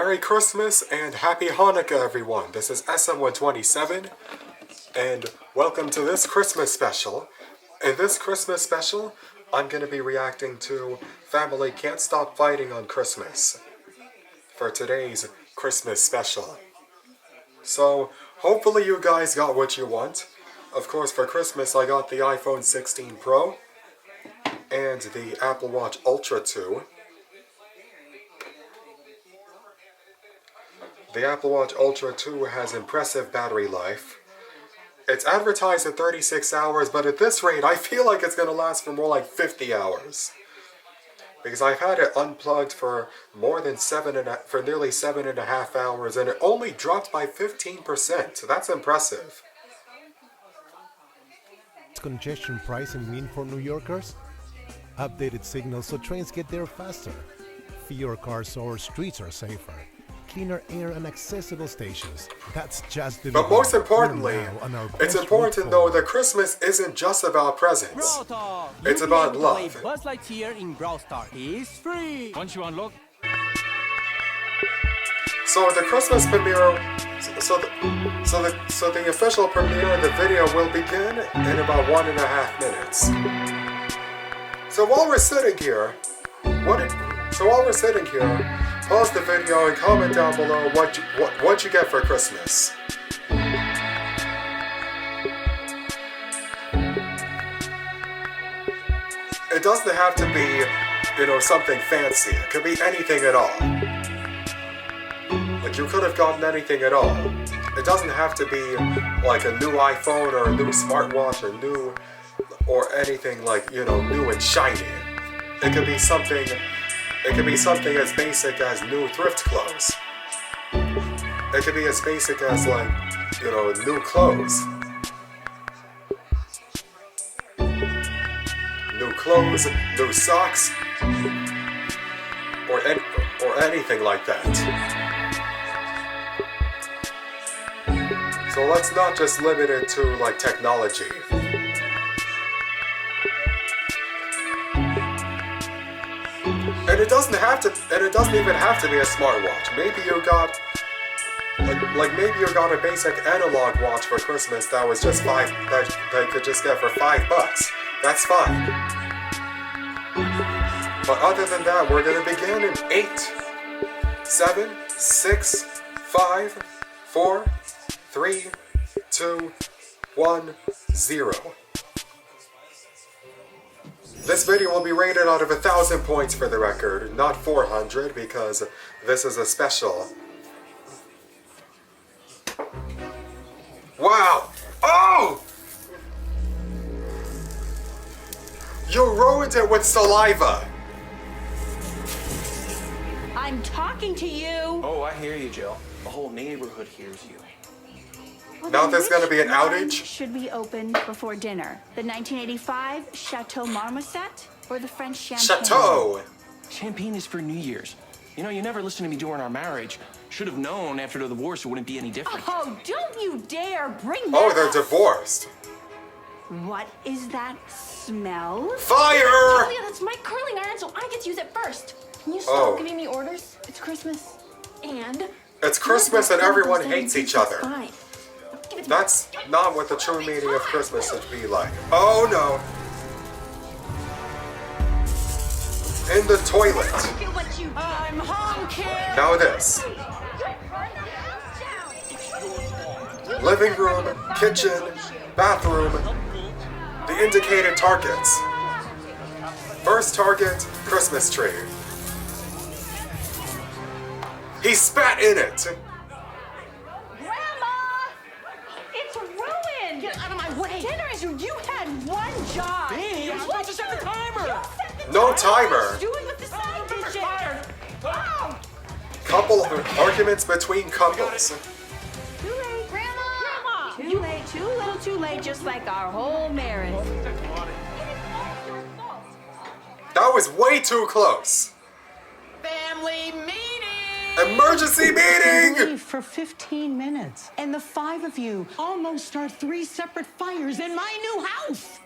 Merry Christmas and Happy Hanukkah, everyone. This is SM127, and welcome to this Christmas special. In this Christmas special, I'm going to be reacting to Family Can't Stop Fighting on Christmas for today's Christmas special. So, hopefully you guys got what you want. Of course, for Christmas, I got the iPhone 16 Pro and the Apple Watch Ultra 2. The Apple Watch Ultra 2 has impressive battery life. It's advertised at 36 hours, but at this rate, I feel like it's going to last for more like 50 hours. Because I've had it unplugged for nearly 7.5 hours, and it only dropped by 15%. So that's impressive. Congestion pricing mean for New Yorkers? Updated signals so trains get there faster. Fewer cars so our streets are safer. Cleaner air and accessible stations. That's just the But most importantly, it's important to know that Christmas isn't just about presents. It's about love. Buzz Lightyear in Brawl Stars is free. Once you unlock. So the Christmas premiere, so the official premiere of the video will begin in about 1.5 minutes. So while we're sitting here, pause the video and comment down below what you get for Christmas. It doesn't have to be, something fancy. It could be anything at all. Like, you could have gotten anything at all. It doesn't have to be like a new iPhone or a new smartwatch or anything like, new and shiny. It could be something as basic as new thrift clothes. It could be as basic as new clothes. New clothes, new socks, or anything like that. So let's not just limit it to technology. And it doesn't even have to be a smartwatch. Maybe you got maybe you got a basic analog watch for Christmas that was just that you could just get for $5. That's fine. But other than that, we're gonna begin in 8, 7, 6, 5, 4, 3, 2, 1, 0. This video will be rated out of 1,000 points for the record, not 400, because this is a special. Wow! Oh! You ruined it with saliva! I'm talking to you! Oh, I hear you, Jill. The whole neighborhood hears you. Well, now there's gonna be an one outage? Should be open before dinner. The 1985 Chateau Marmoset or the French champagne? Chateau! Champagne is for New Year's. You never listened to me during our marriage. Should have known after the divorce it wouldn't be any different. Oh, don't you dare bring that Oh, they're up. divorced. What is that smell? Fire! Julia, that's my curling iron, so I get to use it first. Can you stop giving me orders? It's Christmas. And? It's Christmas and everyone hates each other. Fine. That's not what the true meaning of Christmas should be like. Oh no. In the toilet. I'm home, kid! Now this. Living room, kitchen, bathroom. The indicated targets. First target, Christmas tree. He spat in it. It's ruined! Get out of my way! Dinner is you had one job! You're supposed to set the timer! No timer. Do it with the side dishes! Oh! Couple arguments between couples. Too late, Grandma! Too late, too little, too late, just like our whole marriage. That was way too close. Family meeting! Emergency meeting! Leave for 15 minutes, and the 5 of you almost start 3 separate fires in my new house.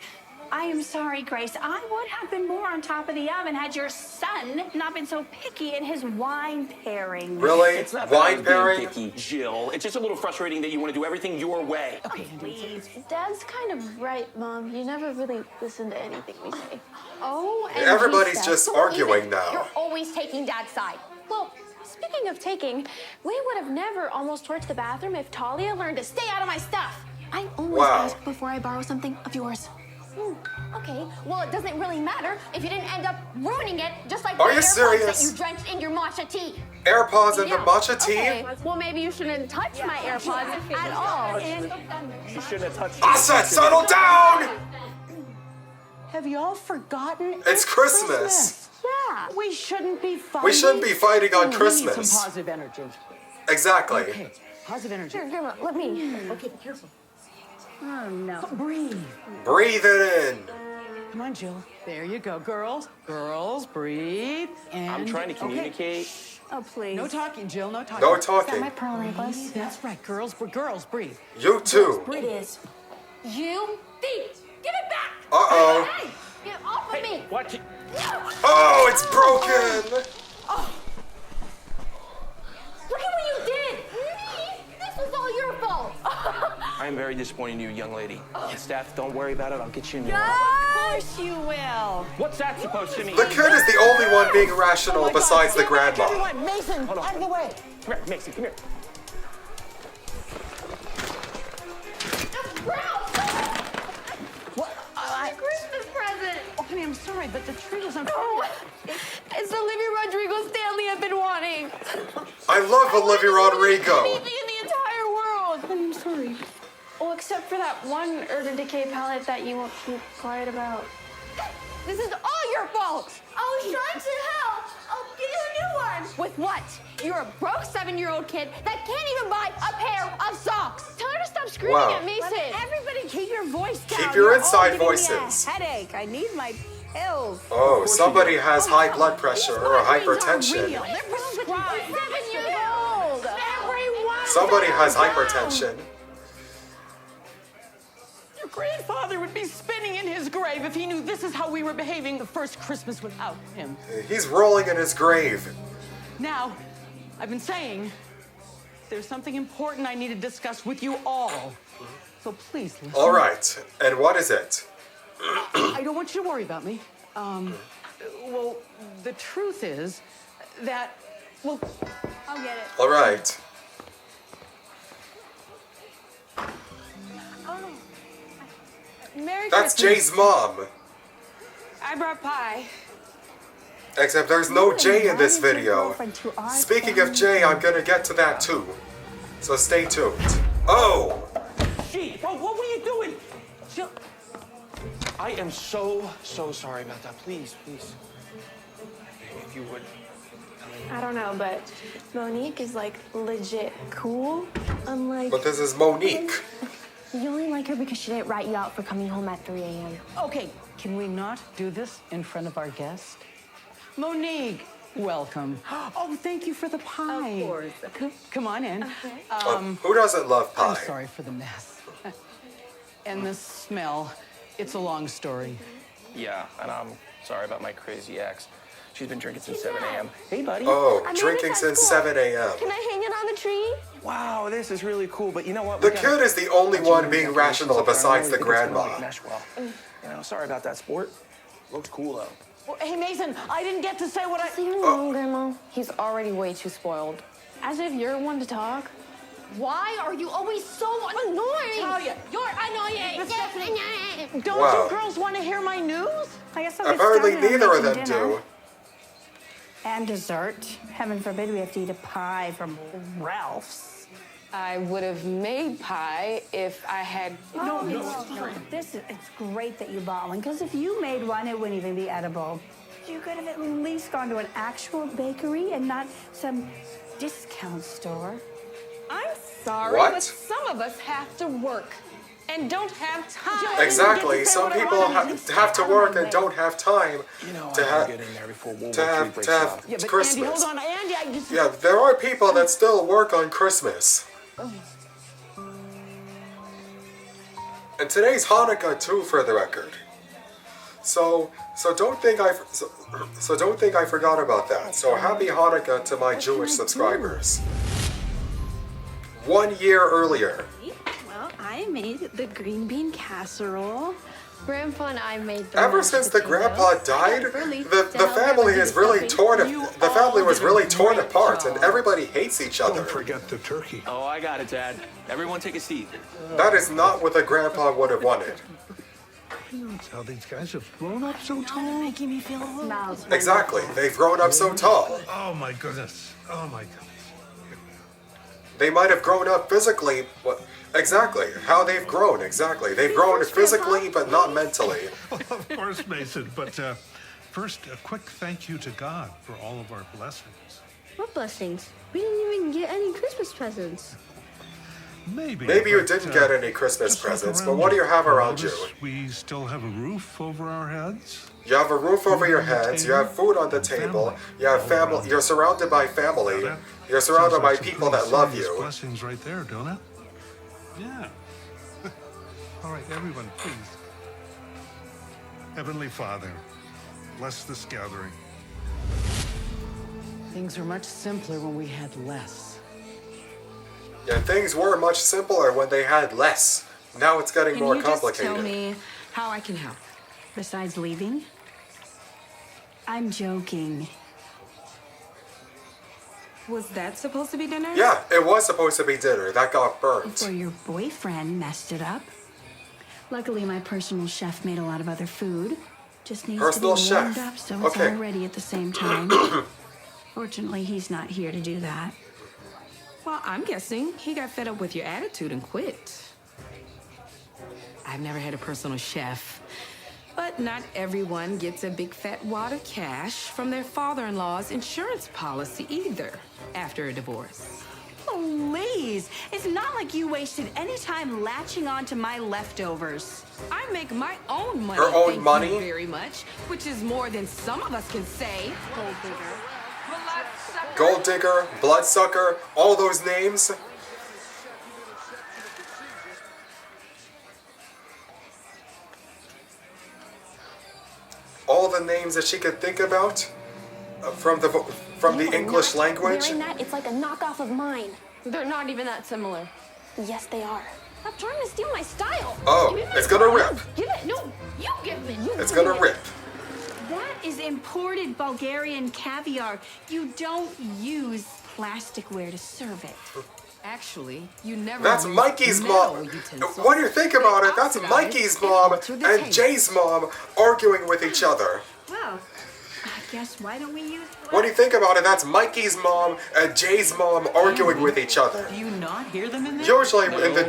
I am sorry, Grace. I would have been more on top of the oven had your son not been so picky in his wine pairing. Really? It's not that I Wine was being pairing? picky, Jill. It's just a little frustrating that you want to do everything your way. Okay, please. Dad's kind of right, Mom. You never really listen to anything we say. Oh, and Everybody's he just says- arguing now. You're always taking Dad's side. Well, speaking of taking, we would have never almost torched the bathroom if Talia learned to stay out of my stuff. I always Wow. ask before I borrow something of yours. Okay, well, it doesn't really matter if you didn't end up ruining it, just like Are the you AirPods serious? that you drenched in your matcha tea. AirPods and the matcha tea? Okay. Well, maybe you shouldn't touch my AirPods at all. You shouldn't have touched I said settle down! Have you all forgotten? It's Christmas. Yeah. We shouldn't be fighting. We shouldn't be fighting on We need Christmas. some positive energy. Exactly. Okay, positive energy. Here, Grandma, let me. Okay, be careful. Oh, no. Breathe. Breathe it in. Come on, Jill. There you go. Girls, breathe. And I'm trying to communicate. Oh, please. No talking, Jill. No talking. No Is that talking. my pearl necklace? That's right. Girls, breathe. You too. It is. You thief! Give it back! Uh-oh. Hey! Get off of me! Watch it. Oh, it's broken! Look at what you did! This was all your fault! I'm very disappointed in you, young lady. Steph, don't worry about it. I'll get you a new one. Of course you will. What's that supposed to mean? The kid is the only one being rational besides the grandma. Everyone, Mason, Hold on. out of the way. Come here, Mason, come here. Christmas present! Oh, honey, I'm sorry, but the tree was on fire. Oh, it's the Olivia Rodrigo Stanley I've been wanting. I love Olivia Rodrigo. Anything in the entire world. I'm sorry. Oh, except for that one Urban Decay palette that you won't keep quiet about. This is all your fault. I was trying to help. I'll get you a new one. With what? You're a broke 7-year-old kid that can't even buy a pair of socks. Tell her to stop screaming Wow. at Mason. Everybody keep your voice down. Keep your You're all inside giving me a voices. headache. I need my pills. Oh, somebody has high blood pressure or hypertension. They're prescribed. 7 years old. Everyone. Somebody has hypertension. Your grandfather would be spinning in his grave if he knew this is how we were behaving the first Christmas without him. He's rolling in his grave. Now, I've been saying there's something important I need to discuss with you all. So please listen. All right, and what is it? I don't want you to worry about me. Well, the truth is that, well, I'll get it. All right. Merry That's Christmas. Jay's mom. I brought pie. Except there's no Jay in this video. Speaking of Jay, I'm gonna get to that too. So stay tuned. Oh! Gee, bro, what were you doing? Jill. I am so sorry about that. Please. If you would. I don't know, but Monique is like legit cool. Unlike But this is Monique. you only like her because she didn't write you out for coming home at 3 a.m. okay, can we not do this in front of our guest? Monique, welcome. Oh, thank you for the pie. Of course. Come on in. Who doesn't love I'm pie? sorry for the mess. And the smell, it's a long story. Yeah, and I'm sorry about my crazy ex. She's been drinking since 7 a.m. Hey, buddy. Oh, I made drinking this at since school. 7 a.m. Can I hang it on the tree? Wow, this is really cool, but you know what? The We gotta- kid is the only Bunch of one new being decorations rational up there. I besides the really think it's gonna, grandma. mesh well. You know, sorry about that, sport. Looks cool, though. Well, hey, Mason, I didn't get to say what I... Leave him alone, Grandma. He's already way too spoiled. As if you're one to talk. Why are you always so annoying? Talia. You're annoying. Don't Wow. you girls want to hear my news? I guess I'll get Apparently started on neither of making them dinner. do. And dessert. Heaven forbid we have to eat a pie from Ralph's. I would have made pie if I had. No. It's great that you bought one, because if you made one, it wouldn't even be edible. You could have at least gone to an actual bakery and not some discount store. I'm sorry, What? but some of us have to work and don't have time. Exactly. Some people have to work and don't have time You know, to I have gotta get in there before World to War III have breaks to have out. Yeah, but Christmas. Andy, hold on. Andy, I just... Yeah, there are people that still work on Christmas. And today's Hanukkah too, for the record. So don't think I forgot about that. So happy Hanukkah to my Jewish subscribers. 1 year earlier. Well, I made the green bean casserole. Grandpa and I made the Ever mashed since the potatoes. grandpa died, the family is really torn. The family was really torn apart, and everybody hates each other. Don't forget the turkey. Oh, I got it, Dad. Everyone take a seat. That is not what the grandpa would have wanted. You know how these guys have grown up so tall. Making me feel old. Smells Exactly. They've grown up so tall. Oh my goodness. Oh my goodness. They might have grown up physically. What? Exactly. How they've grown. Exactly. They've grown physically, but not mentally. Of course, Mason. But first, a quick thank you to God for all of our blessings. What blessings? We didn't even get any Christmas presents. Maybe. Maybe you but, didn't get any Christmas just look presents, but around what do you have around you? Notice we still have a roof over our heads. You have a roof over your heads, you have food on the table, you have family, you're surrounded by family, you're surrounded by people that love you. Blessings right there, don't it? Yeah. All right, everyone, please. Heavenly Father, bless this gathering. Things were much simpler when we had less. Yeah, things were much simpler when they had less. Now it's getting more complicated. Tell me how I can help. Besides leaving? I'm joking. Was that supposed to be dinner? Yeah, it was supposed to be dinner. That got burnt. Before your boyfriend messed it up. Luckily, my personal chef made a lot of other food. Just needs Personal to be warmed chef. up so it's Okay. all ready at the same time. Fortunately, he's not here to do that. Well, I'm guessing he got fed up with your attitude and quit. I've never had a personal chef, but not everyone gets a big fat wad of cash from their father-in-law's insurance policy either after a divorce. Please, it's not like you wasted any time latching on to my leftovers. I make my own money. Her own thank money? you very much, which is more than some of us can say. Gold digger, bloodsucker, all those names. All the names that she could think about from the English language. Wearing that, it's like a knockoff of mine. They're not even that similar. Yes, they are. Stop trying to steal my style. Oh, Give me my it's gonna style. rip. Give it. No, you give it. You It's give gonna it. rip. That is imported Bulgarian caviar. You don't use plasticware to serve it. Actually, you never. That's use Mikey's metal mom. utensils. When you think about it, that's Oxidize Mikey's and mom alter the and taste. Jay's mom arguing with each other. Well, I guess why don't we use... When you think about it, that's Mikey's mom and Jay's mom arguing with each other. Do you not hear them in there? Usually in the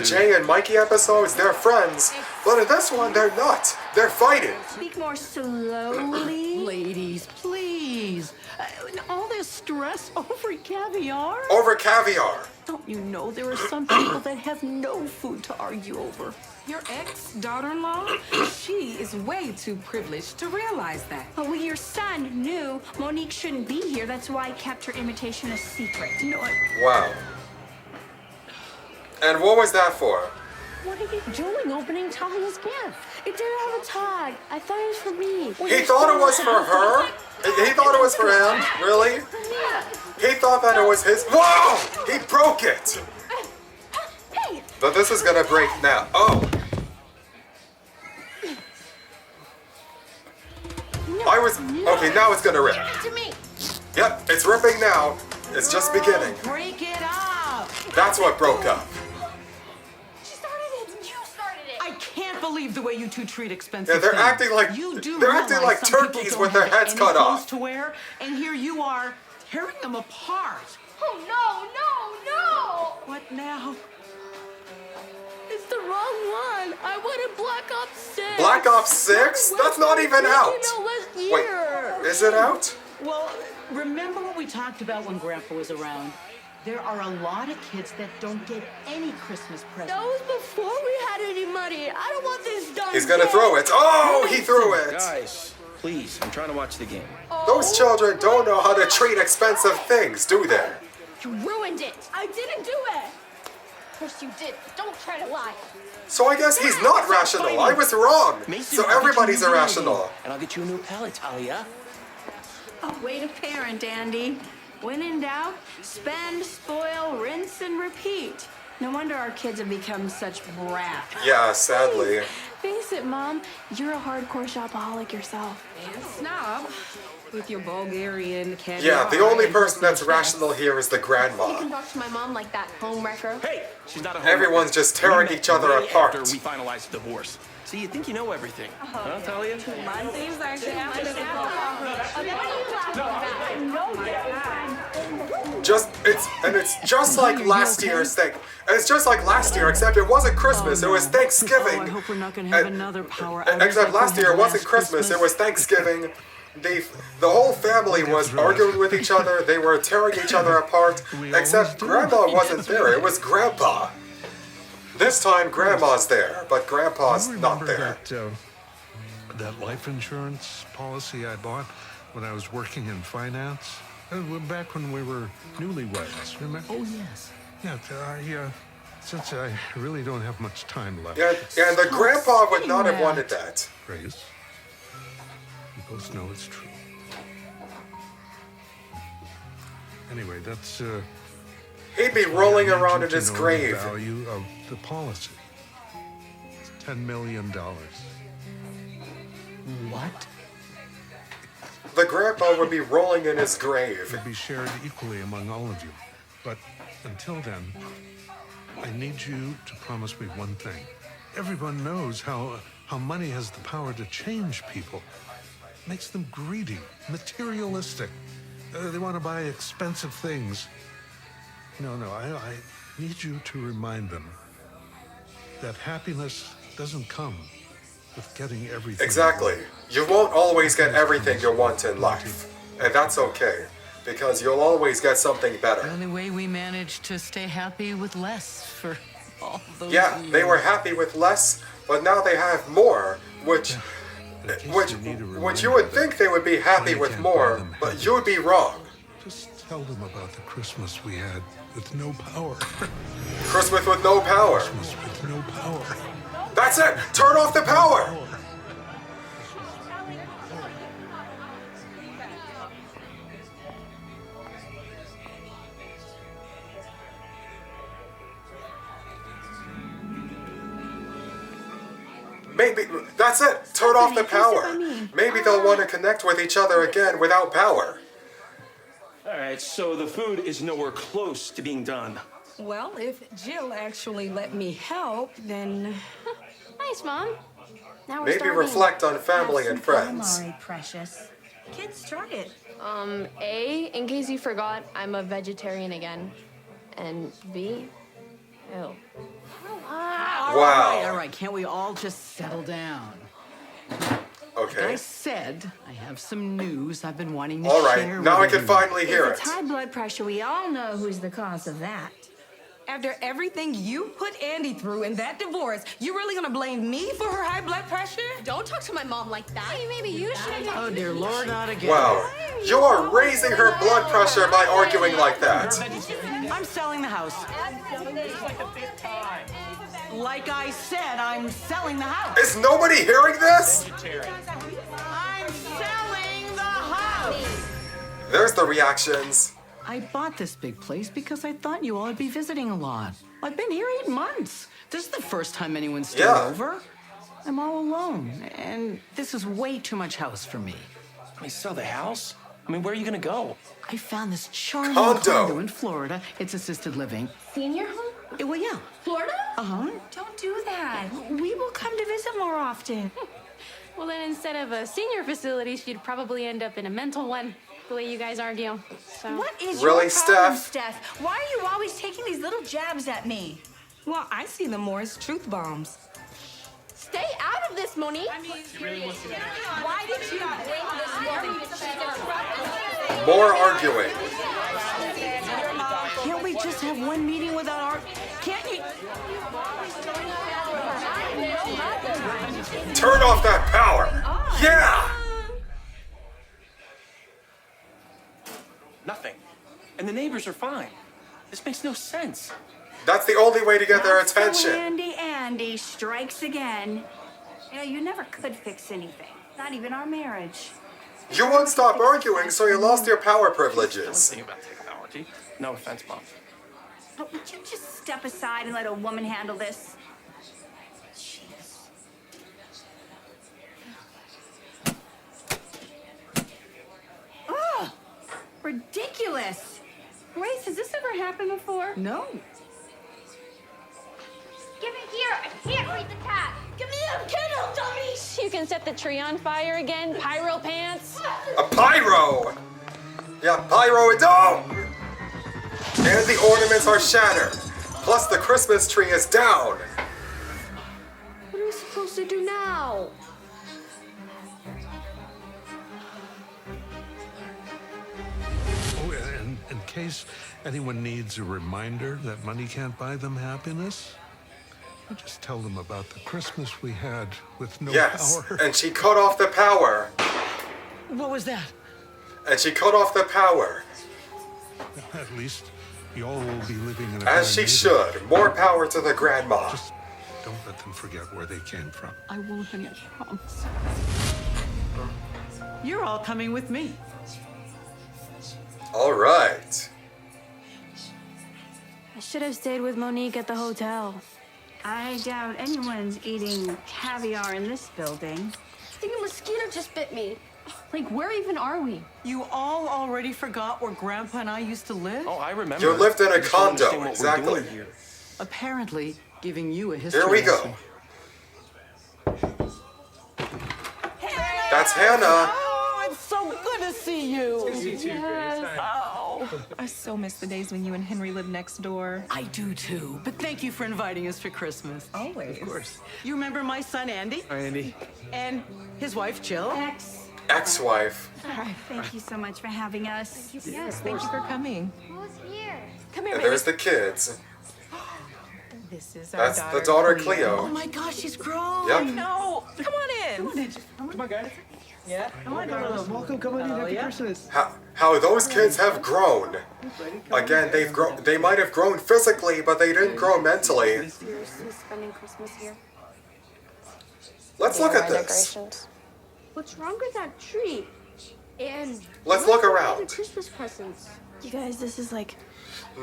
Jay and Mikey episodes, they're friends, but in this one, they're not. They're fighting. Speak more slowly. Ladies, please. All this stress over caviar? Over caviar. Don't you know there are some people that have no food to argue over? Your ex-daughter-in-law, she is way too privileged to realize that. Oh, well, your son knew Monique shouldn't be here. That's why I kept her invitation a secret. No, Wow. And what was that for? What are you doing opening Talia's gift? It didn't have a tag. I thought it was for me. He thought it was for her? He thought it was for him? Really? He thought that it was his. Whoa! He broke it! Hey! But this is gonna break now. Oh! I was. Okay, now it's gonna rip. To me. Yep, it's ripping now. It's just beginning. break it up. That's what broke up. She started it. You started it. I can't believe the way you two treat expensive Yeah, they're things. acting like- you do they're acting realize like some people turkeys don't with their have heads any cut clothes off. to wear, and here you are tearing them apart. Oh, no. What now? It's the wrong one. I wanted Black Ops 6. Black Ops 6? That's not even out. Last Wait, year. is it out? Well, remember what we talked about when Grandpa was around? There are a lot of kids that don't get any Christmas presents. That was before we had any money. I don't want this done. He's gonna throw it. Oh, he threw it. Guys, please, I'm trying to watch the game. Those children don't know how to treat expensive things, do they? You ruined it. I didn't do it. course you did. Don't try to lie. So I guess he's not rational. I was wrong. Mason, So I'll get you everybody's a new irrational. magazine, and I'll get you a new palette, Talia. Oh, way to parent, Andy. When in doubt, spend, spoil, rinse, and repeat. No wonder our kids have become such brats. Yeah, sadly. Face it, Mom. You're a hardcore shopaholic yourself. And snob with your Bulgarian caviar. Yeah, the only and person that's personal rational here is the You can grandma. talk to my mom like that, home wrecker. Hey, she's not a Everyone's just tearing We met each other way apart. After we finalized the divorce. So you think you know everything, huh, Talia? Mine seems like she has to It's just like last year's thing. And it's just like last year, except it wasn't Christmas, it was Thanksgiving. Oh, I hope we're not gonna have And- another power outage Except like last we year had it wasn't last Christmas, it was Thanksgiving. The whole family was arguing with each other, they were tearing each other apart, except Grandma wasn't there, it was Grandpa. This time Grandma's there, but Grandpa's You not remember there. that life insurance policy I bought when I was working in finance? Back when we were newlyweds, remember? Oh, yes. Yeah, since I really don't have much time left. Yeah, and the Grandpa would not have that. wanted that. Grace, you both know it's true. Anyway, that's He'd be rolling I need around you in to his know grave. The value of the policy. It's $10 million. What? The Grandpa would be rolling in his grave. It'll be shared equally among all of you. But until then, I need you to promise me one thing. Everyone knows how money has the power to change people. Makes them greedy, materialistic. They want to buy expensive things. No, I need you to remind them that happiness doesn't come with getting everything. Exactly. You won't always get everything you want in life. And that's okay. Because you'll always get something The better. only way we managed to stay happy with less for all those Yeah, years. they were happy with less, but now they have more, which you would think they would be happy with more, but you would be wrong. Just tell them about the Christmas we had with no power. Christmas with no power. Christmas with no power. That's it! Turn off the power! Maybe, that's it! Turn off the power! Maybe they'll want to connect with each other again without power. All right, so the food is nowhere close to being done. Well, if Jill actually let me help, then Nice, Mom. Now we're Maybe starting. reflect on family and friends. Calamari, precious. Kids, try it. A, in case you forgot, I'm a vegetarian again. And B, ew. All Wow. right. Can't we all just settle down? Like I Okay. said, I have some news I've been wanting to All share right, now I with can you. finally hear If it. it's high blood pressure, we all know who's the cause of that. after everything you put Andy through in that divorce, you really gonna blame me for her high blood pressure? Don't talk to my mom like that. Hey, maybe you should. Oh, dear Lord, not again. Wow. You are raising her blood pressure by arguing like that. I'm selling the house. Like I said, I'm selling the house. Is nobody hearing this? I'm selling the house. There's the reactions. I bought this big place because I thought you all would be visiting a lot. I've been here 8 months. This is the first time anyone's stayed Yeah. over. I'm all alone, and this is way too much house for me. I mean, sell the house? I mean, where are you gonna go? I found this charming Condo. condo in Florida. It's assisted living. Senior home? Well, yeah. Florida? Uh-huh. Don't do that. We will come to visit more often. Well, then instead of a senior facility, she'd probably end up in a mental one, the way you guys argue. So. What is Really, your problem, Steph? Steph? Why are you always taking these little jabs at me? Well, I see them more as truth bombs. Stay out of this, Monique. Why did you bring this More arguing. Can't we just have one meeting without our... Can't you... Turn off that power. Yeah. Nothing. And the neighbors are fine. This makes no sense. That's the only way to get their That's the attention. Andy strikes again. You know, you never could fix anything. Not even our marriage. You won't stop arguing, so you lost your power privileges. Think about technology. No offense, Mom. Oh, would you just step aside and let a woman handle this? Jeez. Oh, ridiculous. Grace, has this ever happened before? No. Give it here. I can't read the tab. Give me a Kindle, dummies. You can set the tree on fire again, pyro pants. A pyro! Yeah, pyro it down! And the ornaments are shattered. Plus the Christmas tree is down. What are we supposed to do now? Oh, and in case anyone needs a reminder that money can't buy them happiness, I just tell them about the Christmas we had with no Yes, power. and she cut off the power. What was that? And she cut off the power. At least y'all will be living in a As she better should. More power to the grandma. Just don't let them forget where they came from. I won't, honey, I promise. You're all coming with me. All right. I should have stayed with Monique at the hotel. I doubt anyone's eating caviar in this building. I think a mosquito just bit me. Like, where even are we? You all already forgot where Grandpa and I used to live? Oh, I remember. You lived in a I just don't condo, understand what we're exactly. doing here. Apparently, giving you a history Here we go. lesson. That's Hannah. Oh, it's so good to see you. I so miss the days when you and Henry lived next door. I do too. But thank you for inviting us for Christmas. Always. Of course. You remember my son Andy? Hi, Andy. And his wife Jill? Ex-wife. Thank you so much for having us. Yes, thank you for coming. Who's here? Come here, And baby. there's the kids. This is our That's daughter. the daughter Oh Cleo. my gosh, she's grown. Yep. No, come on in. Come on, guys. Yeah. Come on, darling. Welcome, come on in. Happy yeah. Christmas. How those kids have grown. Again, they've grown. They might have grown physically, but they didn't grow mentally. Seriously spending Christmas here? Let's look at this. What's wrong with that tree? And Let's what look are around. the Christmas presents? You guys, this is like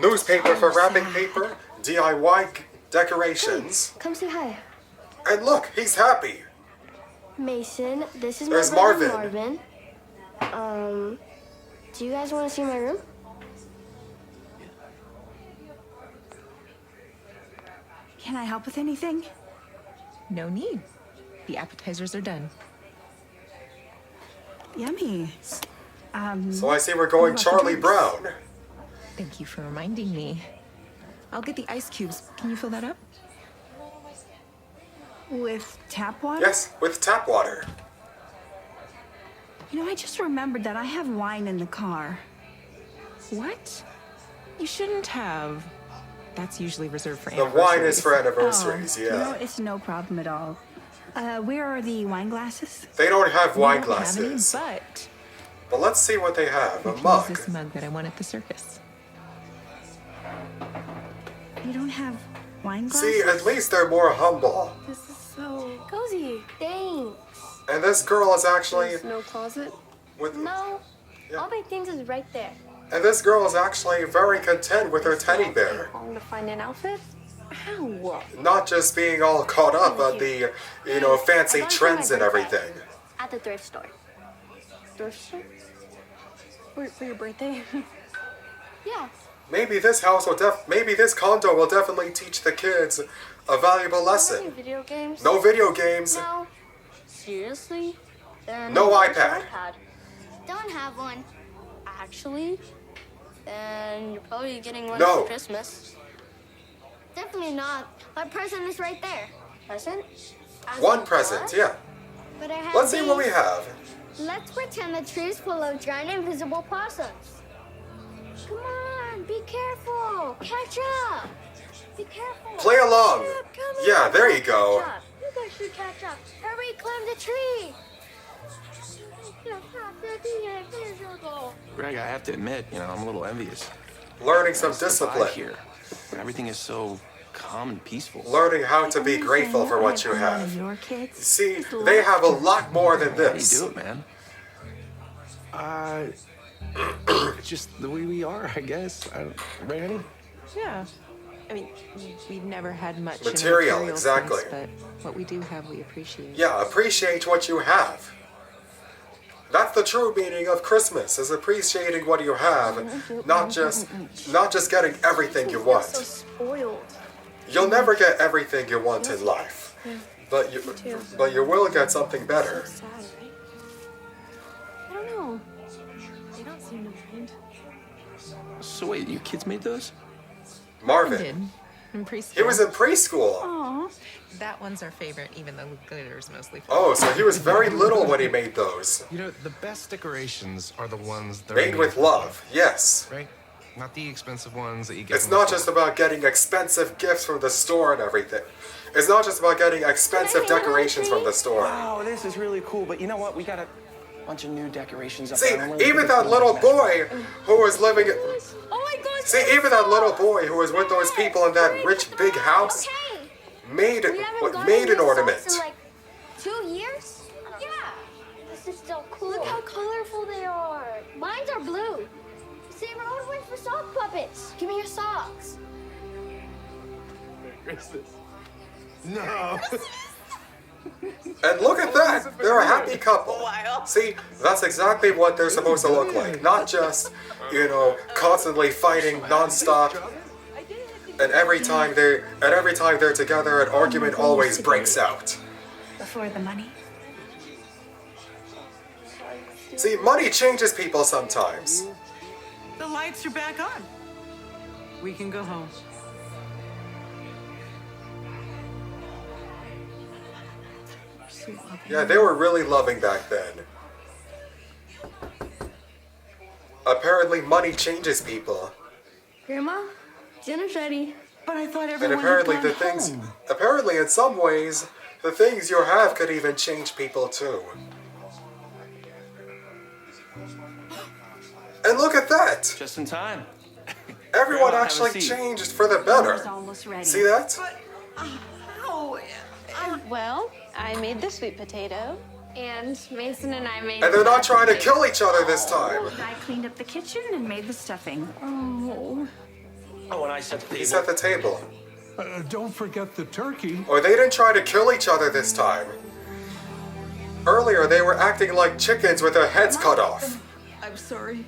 Newspaper for wrapping paper, DIY decorations. Come say hi. And look, he's happy. Mason, this is There's my brother Marvin. Marvin. Do you guys want to see my room? Can I help with anything? No need. The appetizers are done. Yummy. So I see we're going What about the Charlie drinks? Brown. Thank you for reminding me. I'll get the ice cubes. Can you fill that up? With tap water? Yes, with tap water. You know, I just remembered that I have wine in the car. What? You shouldn't have. That's usually reserved for The wine is for anniversaries. anniversaries, No, yeah. it's no problem at all. Where are the wine glasses? They don't have We wine don't have any, glasses. but But let's see what they have. we A can use mug. this mug that I won at the circus. You don't have wine glasses? See, at least they're more humble. This is so cozy. Thanks. And this girl is actually There's no closet? with No. Yeah. All my things is right there. and this girl is actually very content with her teddy bear. Long to find an outfit? How? Not just being all caught up on the, fancy trends and everything. At the thrift store. Thrift store? For your birthday? Yeah. Maybe this maybe this condo will definitely teach the kids a valuable Any lesson. video games? No video games. No. Seriously? Then No where's your iPad. Don't have one. Actually, then you're probably getting one No. for Christmas. Definitely not. My present is right there. Present? As One in present, what? yeah. But I have Let's see what we these. have. Let's pretend the tree is full of giant invisible possums. Come on, be careful. Catch up. Be careful. Play along. Catch up, come Yeah, on. there you go. Catch up. You guys should catch up. Hurry, climb the tree. Greg, I have to admit, I'm a little envious. Learning some Survive discipline. here. when everything is so calm and peaceful. Learning how to be grateful for what you One have. of your kids. See, they have a lot more than How do you this. do it, man? Just the way we are, I guess. Right, honey? Yeah. I mean, we've never had much Material, in material exactly. sense, but what we do have, we appreciate. Yeah, appreciate what you have. That's the true meaning of Christmas, is appreciating what you have, not just getting everything you So want. spoiled. You'll never get everything you want in life, but you will get something better. Sad, right? I don't know. They don't seem to mind. So wait, your kids made those? Marvin, Did in preschool. he was in preschool. Aw. That one's our favorite, even though glitter's mostly. Oh, so he was very little when he made those. You know, the best decorations are the ones that are Made with love, yes. right? Not the expensive ones that you get. It's from the not store. just about getting expensive gifts from the store and everything. It's not just about getting expensive hang on, decorations from the store. Wow, this is really cool, but you know what? We got a bunch of new decorations up See, there. I don't really even think it's that gonna little match. boy who was living. Oh my God. See, even that little boy who was with those people in that rich big house Okay. made We haven't gotten made an new ornament. socks in like 2 years? Yeah. This is so cool. Look how colorful they are. Mine are blue. Save our own way for sock puppets. Give me your socks. No. And look at that! They're a happy couple. See, that's exactly what they're supposed to look like. Not just, constantly fighting nonstop. And every time they're together, an argument always breaks out. Before the money. See, money changes people sometimes. The lights are back on. We can go home. Yeah, they were really loving back then. Apparently, money changes people. Grandma, dinner's ready. But I thought And everyone apparently had gone home. apparently in some ways, the things you have could even change people too. And look at that! Just in time. Everyone Grandma, have a actually seat. changed for the Dinner's better. almost ready. See that? Well, I made the sweet potato. And Mason and I made And they're not mashed trying to potato. kill each other this time. I cleaned up the kitchen and made the stuffing. Oh, and I set the table. He set the table. Don't forget the turkey. Or they didn't try to kill each other this time. Earlier, they were acting like chickens with their heads cut off. I'm sorry.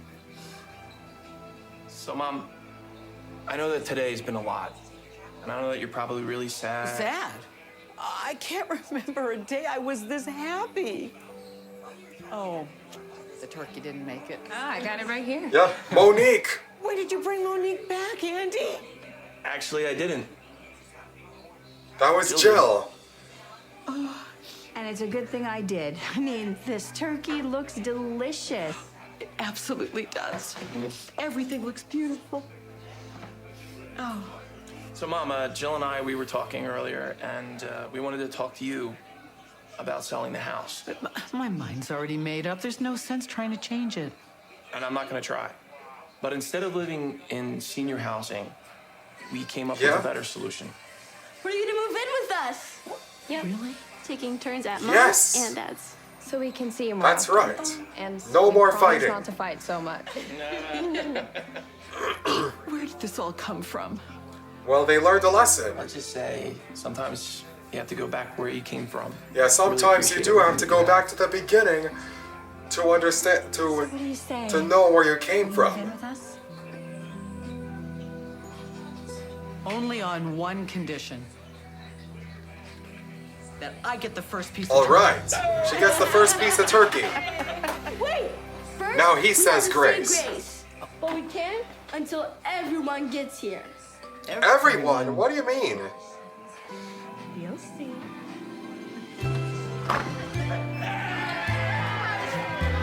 So, Mom, I know that today's been a lot. And I know that you're probably really sad. Sad? I can't remember a day I was this happy. Oh, the turkey didn't make it. Ah, I got it right here. Yeah, Monique. Why did you bring Monique back, Andy? Actually, I didn't. That was Jill. And it's a good thing I did. I mean, this turkey looks delicious. It absolutely does. Everything looks beautiful. Oh, So, Mom, Jill and I, we were talking earlier, and we wanted to talk to you about selling the house. but my mind's already made up. There's no sense trying to change it. And I'm not going to try. But instead of living in senior housing, we came up Yeah? with a better solution. We're gonna move in with us. Yep. Really? Taking turns at Mom's Yes. and Dad's. So we can see you more. That's often. right. And No we more promise fighting. Not to fight so much. Where did this all come from? Well, they learned a lesson. Let's just say sometimes you have to go back where you came from. Yeah, sometimes you appreciate do have to everything go you back to the beginning to understand, What do you say? to know where you came Move from. in with us? Only on one condition. That I get the first piece of All turkey. right, she gets the first piece of turkey. Wait. First, Now he we says have to say grace. But we can't until everyone gets here. Everyone, what do you mean? You'll see.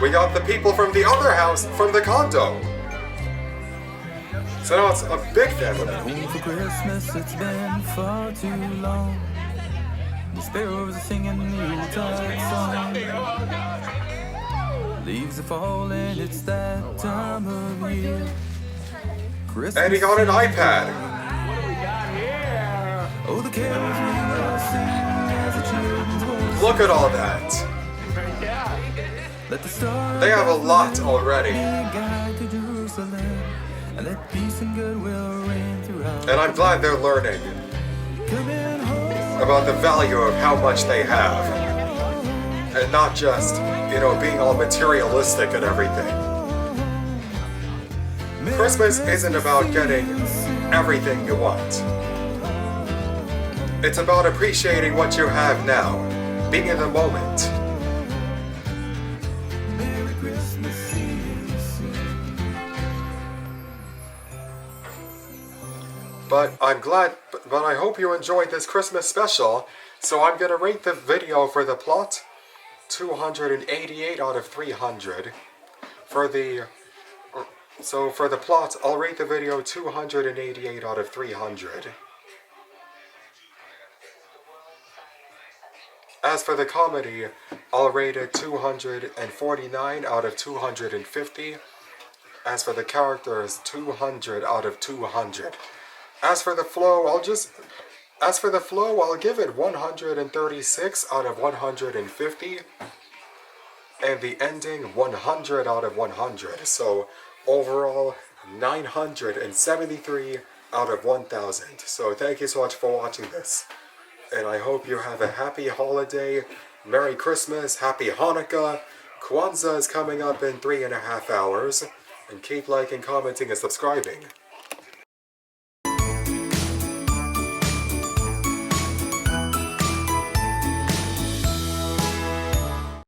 We got the people from the other house, from the condo. So now it's a big family. Home for Christmas, it's been far too long. The sparrows are singing the Yuletide song. Leaves are falling, it's that time of year. Christmas And he got an iPad. Oh, the carols we will sing as the children's voices. Look at all that. Let the stars They have a lot already. guide to Jerusalem, and let peace and goodwill reign throughout. And I'm glad they're learning about the value of how much they have. And not just, you know, being all materialistic and everything. Christmas isn't about getting everything you want. It's about appreciating what you have now, being in the moment. But I hope you enjoyed this Christmas special, so I'm gonna rate the video for the plot 288 out of 300. For the plot, I'll rate the video 288 out of 300. As for the comedy, I'll rate it 249 out of 250. As for the characters, 200 out of 200. As for the flow, I'll give it 136 out of 150. And the ending, 100 out of 100. So overall, 973 out of 1,000. So thank you so much for watching this. And I hope you have a happy holiday, Merry Christmas, Happy Hanukkah. Kwanzaa is coming up in 3.5 hours. And keep liking, commenting, and subscribing.